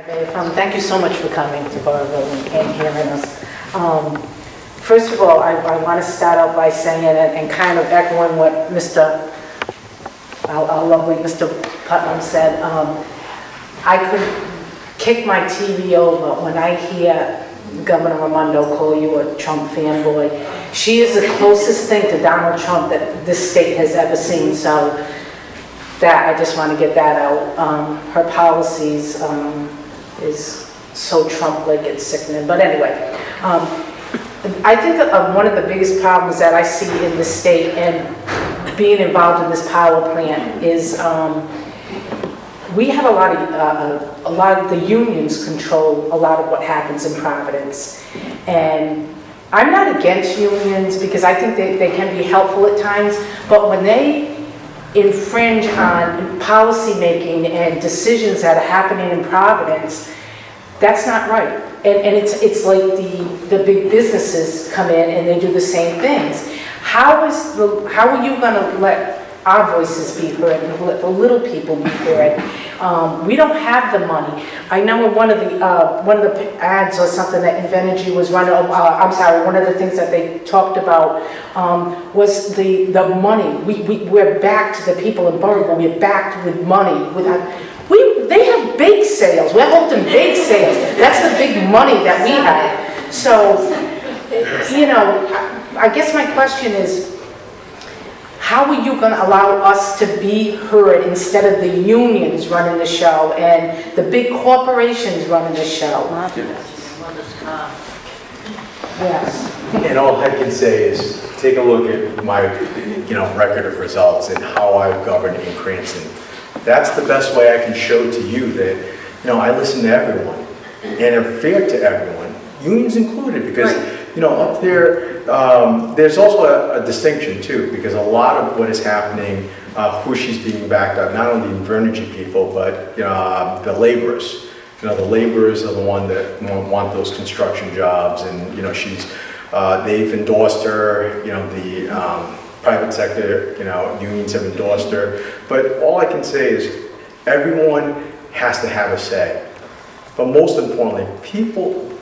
Mayor Fung, thank you so much for coming to Burrillville and hearing us. First of all, I want to start out by saying and kind of echoing what our lovely Mr. Putnam said. I could kick my TV over when I hear Governor Raimondo call you a Trump fanboy. She is the closest thing to Donald Trump that this state has ever seen, so that I just want to get that out. Her policies is so Trump-like, it's sickening. But anyway, I think one of the biggest problems that I see in the state and being involved in this power plant is we have a lot of the unions control a lot of what happens in Providence. And I'm not against unions because I think they can be helpful at times, but when they infringe on policy making and decisions that are happening in Providence, that's not right. And it's like the big businesses come in and they do the same things. How are you going to let our voices be heard and let the little people be heard? We don't have the money. I know in one of the ads or something that Invenergy was running, I'm sorry, one of the things that they talked about was the money. We're backed to the people in Burrillville. We're backed with money. They have bake sales. We're holding bake sales. That's the big money that we have. So, you know, I guess my question is, how are you going to allow us to be heard instead of the unions running the show and the big corporations running the show? Yes. And all I can say is take a look at my, record of results and how I've governed in Cranston. That's the best way I can show to you that, I listen to everyone and am fair to everyone, unions included, because, up there, there's also a distinction too, because a lot of what is happening, Pushy's being backed up, not only the Invenergy people, but the laborers. The laborers are the one that want those construction jobs, and they've endorsed her. The private sector, unions have endorsed her. But all I can say is, everyone has to have a say. But most importantly,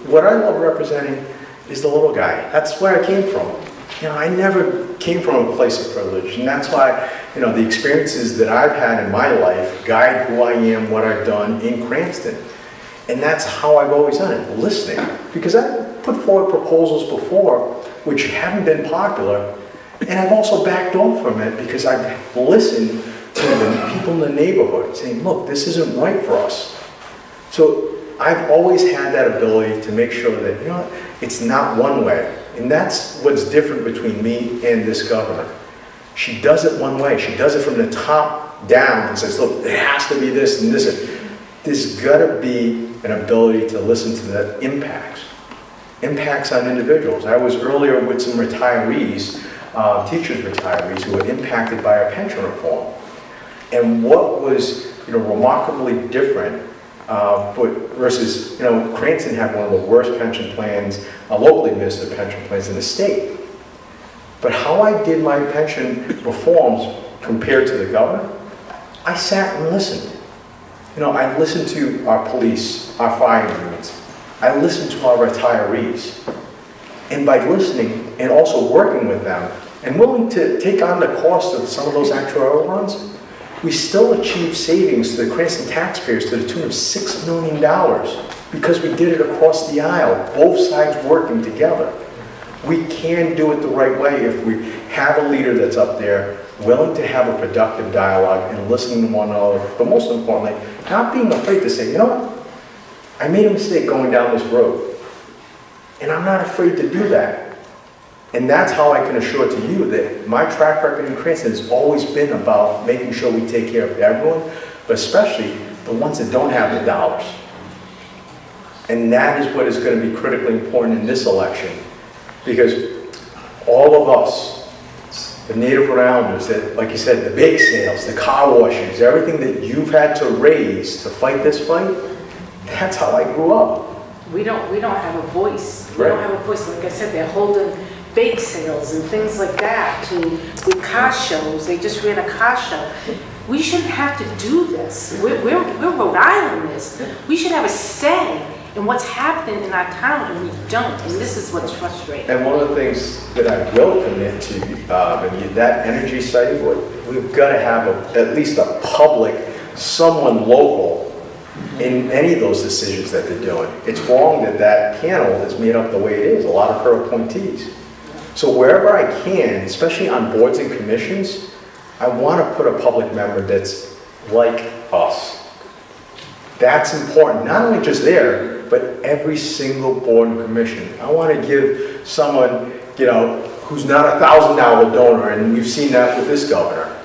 what I love representing is the little guy. That's where I came from. I never came from a place of privilege, and that's why, the experiences that I've had in my life guide who I am, what I've done in Cranston. And that's how I've always done it, listening. Because I've put forward proposals before which haven't been popular, and I've also backed off from it because I've listened to the people in the neighborhood saying, look, this isn't right for us. So I've always had that ability to make sure that, it's not one way. And that's what's different between me and this governor. She does it one way. She does it from the top down and says, look, there has to be this and this. There's got to be an ability to listen to the impacts on individuals. I was earlier with some retirees, teachers retirees, who were impacted by our pension reform. And what was remarkably different versus, Cranston had one of the worst pension plans, locally administered pension plans in the state. But how I did my pension reforms compared to the governor, I sat and listened. I listened to our police, our fire units. I listened to our retirees. And by listening and also working with them and willing to take on the cost of some of those actuarial runs, we still achieved savings to the Cranston taxpayers to the tune of $6 million because we did it across the aisle, both sides working together. We can do it the right way if we have a leader that's up there willing to have a productive dialogue and listening to one another, but most importantly, not being afraid to say, what? I made a mistake going down this road, and I'm not afraid to do that. And that's how I can assure to you that my track record in Cranston has always been about making sure we take care of everyone, but especially the ones that don't have the dollars. And that is what is going to be critically important in this election, because all of us, the native Rhode Islanders, that, like you said, the bake sales, the car washes, everything that you've had to raise to fight this fight, that's how I grew up. We don't have a voice. We Right. don't have a voice. Like I said, they're holding bake sales and things like that with car shows. They just ran a car show. we shouldn't have to do this. We're Rhode Islanders. We should have a say in what's happening in our town, and we don't, and this is what's frustrating. And one of the things that I will commit to, that energy study, we've got to have at least a public, someone local in any of those decisions that they're doing. It's wrong that that panel is made up the way it is, a lot of her appointees. So wherever I can, especially on boards and commissions, I want to put a public member that's like us. That's important, not only just there, but every single board and commission. I want to give someone, who's not a $1,000 donor, and we've seen that with this governor.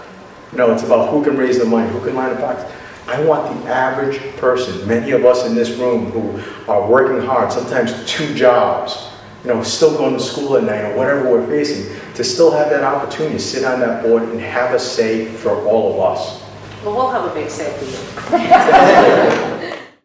It's about who can raise the money, who can line the pockets. I want the average person, many of us in this room who are working hard, sometimes 2 jobs, still going to school at night or whatever we're facing, to still have that opportunity to sit on that board and have a say for all of us. Well, we'll have a big say for you.